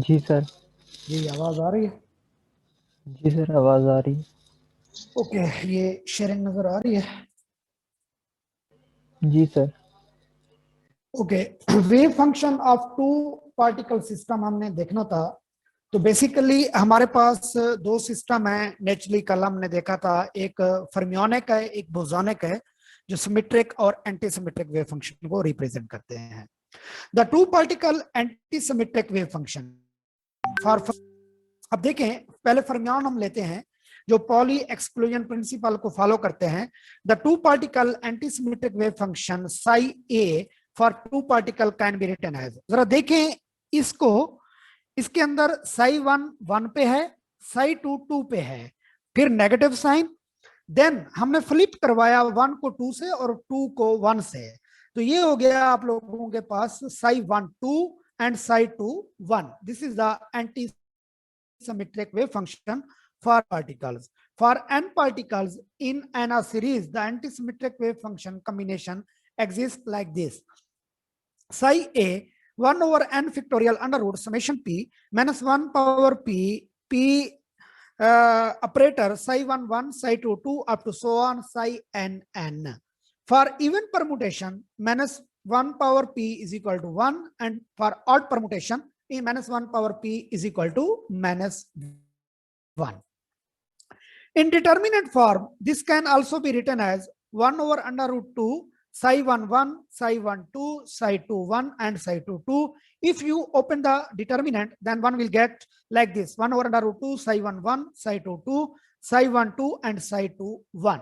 जी sir. जी आवाज आ रही है? जी सर, आवाज आ रही है। ओके, ये शेयरिंग नजर आ रही है? जी sir. Okay, wave function of two particle system हमने देखना था। तो बेसिकली हमारे पास दो सिस्टम है नेचुरली, कल हमने देखा था। एक फर्मियोनिक है, एक बोसोनिक है, जो सिमेट्रिक और एंटी सिमेट्रिक वेव फंक्शन को रिप्रेजेंट करते हैं। The two particle anti symmetric wave function for, अब देखें पहले फर्मियान हम लेते हैं जो पॉली एक्सक्लूजन प्रिंसिपल को फॉलो करते हैं। The two particle anti symmetric wave function psi A for two particle can be written as, जरा देखें इसको, इसके अंदर साई वन वन पे है, साई टू टू पे है, फिर नेगेटिव साइन, देन हमने फ्लिप करवाया वन को टू से और टू को वन से। तो ये हो गया आप लोगों के पास psi one two and psi two one. This is the anti symmetric wave function for particles. For n particles in a series, the antisymmetric wave function combination exists like this. Psi A 1 over n factorial under root summation p minus 1 power p p operator psi 1 1 psi 2 2 up to so on psi n n. For even permutation, minus 1 power p is equal to 1, and for odd permutation, minus 1 power p is equal to minus 1. In determinant form, this can also be written as 1 over under root 2 psi 1 1 psi 1 2 psi 2 1 and psi 2 2. If you open the determinant, then one will get like this: 1 over under root 2 psi 1 1 psi 2 2 psi 1 2 and psi 2 1.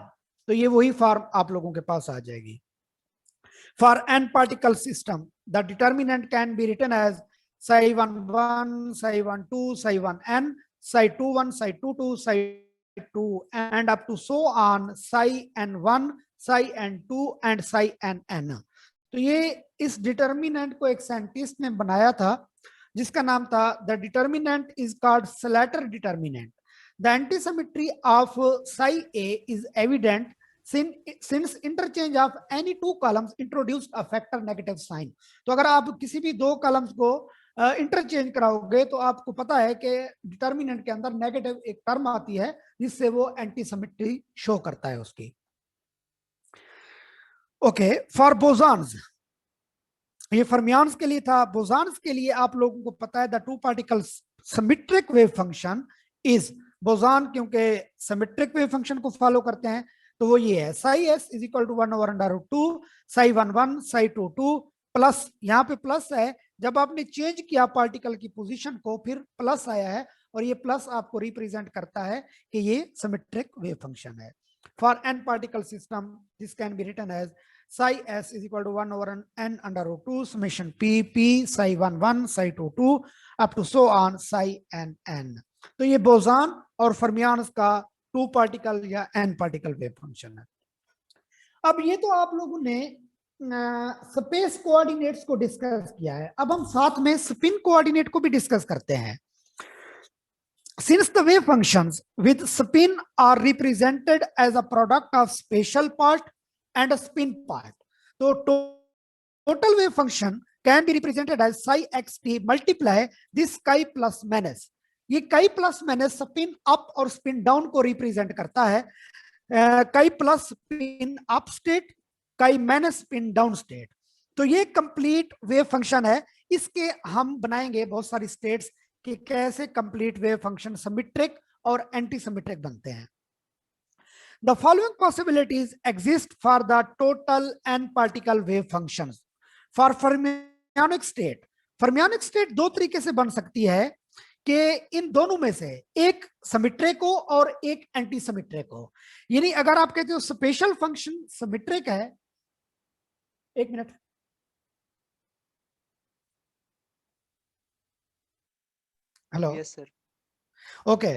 तो ये वही form आप लोगों के पास आ जाएगी. For n particle system, the determinant can be written as psi 1 1 psi 1 2 psi 1 n psi 2 1 psi 2 2 psi 2 and up to so on psi n 1 psi n 2 and psi n n. तो ये इस determinant को एक scientist ने बनाया था जिसका नाम था, the determinant is called Slater determinant. The antisymmetry of psi a is evident since interchange of any two columns introduced a factor negative sign. तो अगर आप किसी भी दो कॉलम्स को इंटरचेंज कराओगे तो आपको पता है कि डिटर्मिनेंट के अंदर नेगेटिव एक टर्म आती है जिससे वो एंटी सिमेट्री शो करता है उसकी. ओके, फॉर बोसॉन्स, ये फर्मियान्स के लिए था. बोसॉन्स के लिए आप लोगों को पता है the two particle symmetric wave function is, boson क्योंकि सिमेट्रिक वेव फंक्शन को फॉलो करते हैं तो वो ये है, psi S is equal to 1 over under root 2 psi 1 1 psi 2 2 plus, यहाँ पे प्लस है, जब आपने चेंज किया पार्टिकल की पोजीशन को फिर प्लस आया है और ये प्लस आपको रिप्रेजेंट करता है कि ये सिमेट्रिक वेव फंक्शन है. For N particle system this can be written as psi s is equal to 1 over n under root 2 summation p p psi 1 1 psi 2 2 up to so on psi n n. तो ये boson और फर्मियान्स का to particle या N particle wave function है. अब ये तो आप लोगों ने स्पेस कोऑर्डिनेट्स को डिस्कस किया है, अब हम साथ में स्पिन कोऑर्डिनेट को भी डिस्कस करते हैं. Since the wave functions with spin are represented as a product of spatial part and a spin part, so total wave function can be represented as psi xt multiply this chi plus minus. ये chi plus minus spin up और spin down को represent करता है. chi plus spin up state, chi minus spin down state. तो ये complete wave function है. इसके हम बनाएंगे बहुत सारी स्टेट्स कि कैसे कंप्लीट वेव फंक्शन सिमेट्रिक और एंटी सिमेट्रिक बनते हैं. The following possibilities exist for the total n particle wave functions. For fermionic state, fermionic state दो तरीके से बन सकती है कि इन दोनों में से एक सिमेट्रिक हो और एक एंटी सिमेट्रिक हो. यानी अगर आप कहते हो स्पेशल फंक्शन सिमेट्रिक है, एक मिनट, hello, yes sir. Okay,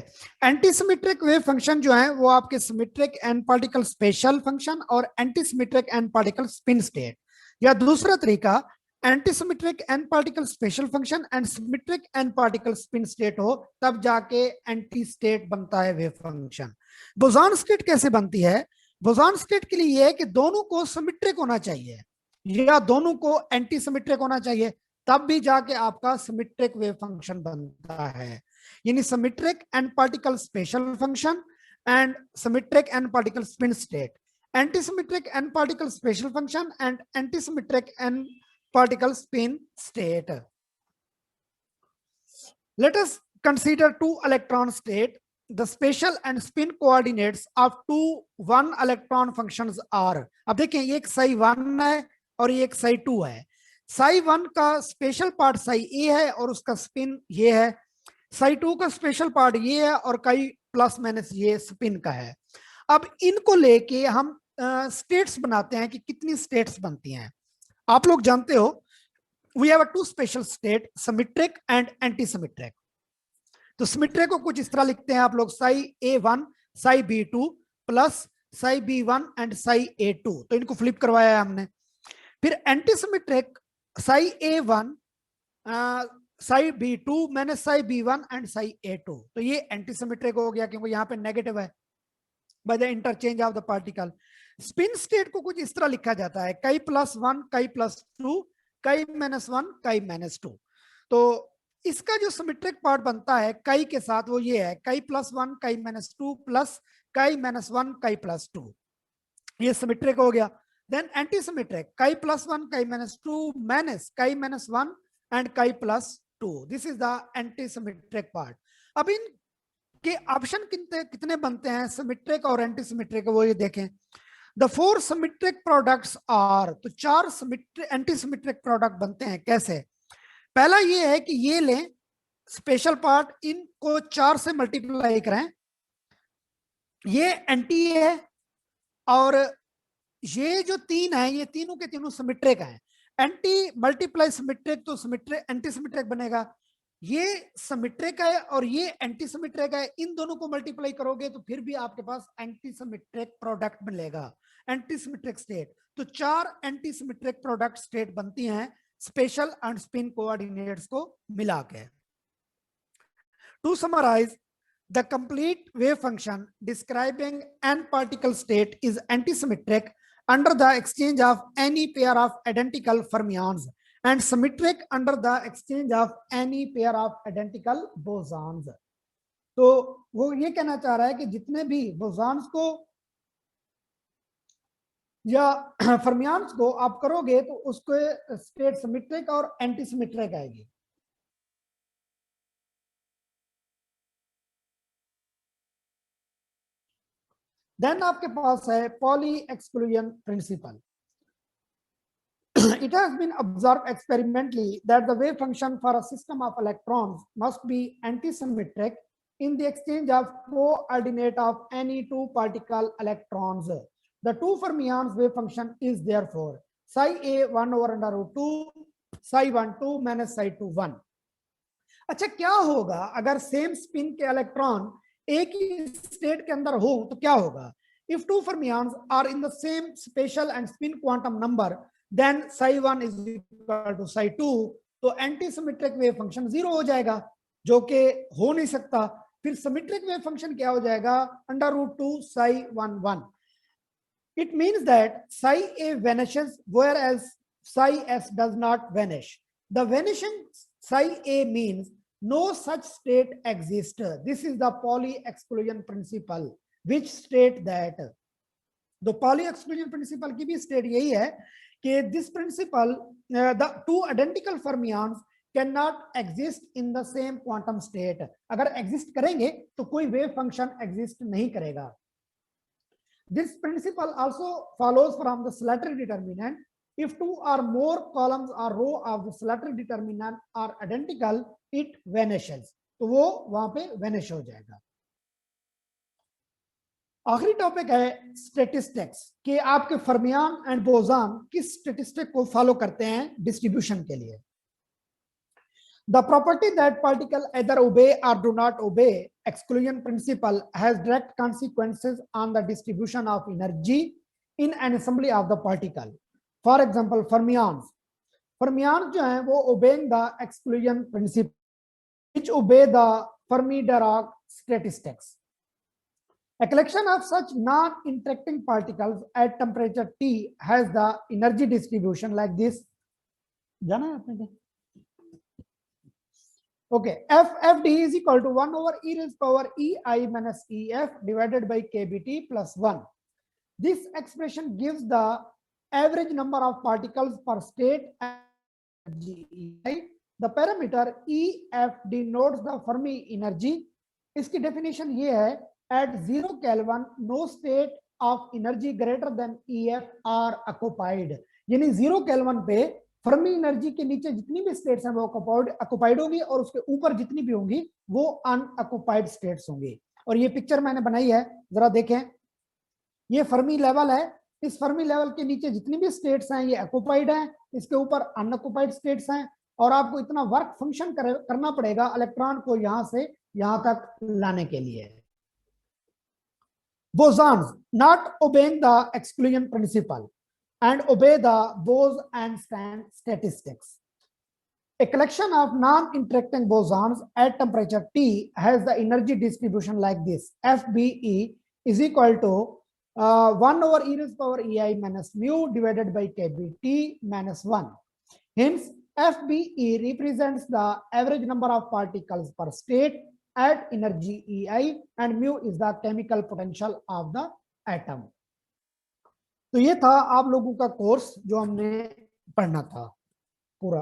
anti symmetric wave function जो है वो आपके symmetric N particle spatial function और anti symmetric N particle spin state, या दूसरा तरीका antisymmetric N particle spatial function and symmetric N particle spin state हो, तब जाके एंटी स्टेट बनता है वेव फंक्शन. बोसॉन स्टेट कैसे बनती है? बोसॉन स्टेट के लिए यह है कि दोनों को सिमेट्रिक होना चाहिए या दोनों को एंटी सिमेट्रिक होना चाहिए, तब भी जाके आपका सिमेट्रिक वेव फंक्शन बनता है। यानी symmetric and particle spatial function and symmetric and particle spin state, antisymmetric and particle special function and antisymmetric and particle spin state. Let us consider two electron state. The special and spin coordinates of two one electron functions are, अब देखिए ये एक psi1 है और ये एक psi2 है। psi1 का स्पेशल पार्ट psi a है और उसका स्पिन ये है, psi2 का स्पेशल पार्ट ये है और कई प्लस माइनस ये स्पिन का है। अब इनको लेके हम स्टेट्स बनाते हैं कि कितनी स्टेट्स बनती हैं। आप लोग जानते हो we have two special state, symmetric and antisymmetric. तो सिमेट्रिक को कुछ इस तरह लिखते हैं आप लोग, psi A1 psi B2 plus psi B1 and psi A2, तो इनको फ्लिप करवाया है हमने। फिर antisymmetric Sai A1 psi B2 मैंने Sai B1 and psi A2, तो ये एंटीसिमेट्रिक हो गया क्योंकि यहाँ पे नेगेटिव है by the interchange of the particle. Spin state को कुछ इस तरह लिखा जाता है, कई +1 कई +2 कई -1 कई -2। तो इसका जो सिमेट्रिक पार्ट बनता है कई के साथ वो ये है, कई +1 कई -2 प्लस कई -1 कई +2, ये सिमेट्रिक हो गया। देन एंटीसिमेट्रिक कई +1 कई -2 माइनस कई -1 एंड कई +2, this is the antisymmetric part. अब इन के ऑप्शन कितने बनते हैं सिमेट्रिक और एंटीसिमेट्रिक, वो ये देखें। द 4 सिमेट्रिक प्रोडक्ट्स आर, तो 4 एंटीसिमेट्रिक प्रोडक्ट बनते हैं। कैसे? पहला ये है कि ये लें स्पेशल पार्ट, इनको 4 से मल्टीप्लाई करें, ये एंटी है और ये जो 3 है ये तीनों के तीनों सिमेट्रिक हैं। एंटी मल्टीप्लाई सिमेट्रिक तो सिमेट्रिक एंटीसिमेट्रिक बनेगा। ये सिमेट्रिक है और ये एंटीसिमेट्रिक है, इन दोनों को मल्टीप्लाई करोगे तो फिर भी आपके पास एंटीसिमेट्रिक प्रोडक्ट मिलेगा, एंटीसिमेट्रिक स्टेट। तो 4 एंटीसिमेट्रिक प्रोडक्ट स्टेट बनती हैं स्पेशल एंड स्पिन कोऑर्डिनेट्स को मिला के। To summarise, the complete wave function describing n particle state is antisymmetric under the exchange of any pair of identical fermions and symmetric under the exchange of any pair of identical bosons. तो वो ये कहना चाह रहा है कि जितने भी बोसॉन्स को या फर्मियान्स को आप करोगे तो उसके स्टेट सिमेट्रिक और एंटीसिमेट्रिक आएगी। देन आपके पास है poly exclusion principal. It has been observed experimentally that the wave function for a system of electrons must be antisymmetric in the exchange of coordinate of any two particle electrons. The two fermions wave function is therefore psi a 1/√2 psi 1 2 minus psi 2 1. अच्छा, क्या होगा अगर same spin के electron एक ही state के अंदर हो तो क्या होगा? If two fermions are in the same spatial and spin quantum number, then psi 1 is equal to psi 2, तो एंटीसिमेट्रिक वेव फंक्शन 0 हो जाएगा, जो कि हो नहीं सकता। फिर सिमेट्रिक वेव फंक्शन क्या हो जाएगा? √2 psi 1 1. It means that psi a vanishes whereas psi s does not vanish. The vanishing psi a means no such state exists. This is the Pauli exclusion principle, which state that the Pauli exclusion principle की भी state यही है कि this principle the two identical fermions cannot exist in the same quantum state. अगर exist करेंगे तो कोई wave function exist नहीं करेगा। This principle also follows from the Slater determinant. If two or more columns or row of the Slater determinant are identical, it vanishes. तो वो वहां पे vanish हो जाएगा। आखिरी टॉपिक है स्टैटिस्टिक्स, कि आपके फर्मियान एंड बोसॉन किस स्टैटिस्टिक को फॉलो करते हैं डिस्ट्रीब्यूशन के लिए। The property that particle either obey or do not obey exclusion principle has direct consequences on the distribution of energy in an assembly of the particle. For example, fermions जो हैं वो obeying the exclusion principle, which obey the Fermi-Dirac statistics. A collection of such non-interacting particles at temperature T has the energy distribution like this. जाना है आपने क्या? Okay, FD is equal to 1 over e raised power EI minus EF divided by KBT plus 1. This expression gives the average number of particles per state and energy EI. The parameter EF denotes the Fermi energy. इसकी definition ये है, at 0 Kelvin, no state of energy greater than EF are occupied. यानी 0 Kelvin पे Fermi energy के नीचे जितनी भी states हैं वो ऑक्युपाइड होंगी और उसके ऊपर जितनी भी होंगी वो अनऑक्युपाइड स्टेट्स होंगी। और ये पिक्चर मैंने बनाई है, जरा देखें, ये फर्मी लेवल है, इस फर्मी लेवल के नीचे जितनी भी स्टेट्स हैं ये ऑक्युपाइड हैं, इसके ऊपर अनऑक्युपाइड स्टेट्स हैं, और आपको इतना वर्क फंक्शन करना पड़ेगा इलेक्ट्रॉन को यहां से यहां तक लाने के लिए। Bosons not obeying the exclusion principle and obey the Bose-Einstein statistics. A collection of non-interacting bosons at temperature T has the energy distribution like this. FBE is equal to 1 over e raised power EI minus mu divided by KBT minus 1. Hence, FBE represents the average number of particles per state at energy EI and mu is the chemical potential of the atom. तो ये था आप लोगों का course जो हमने पढ़ना था पूरा।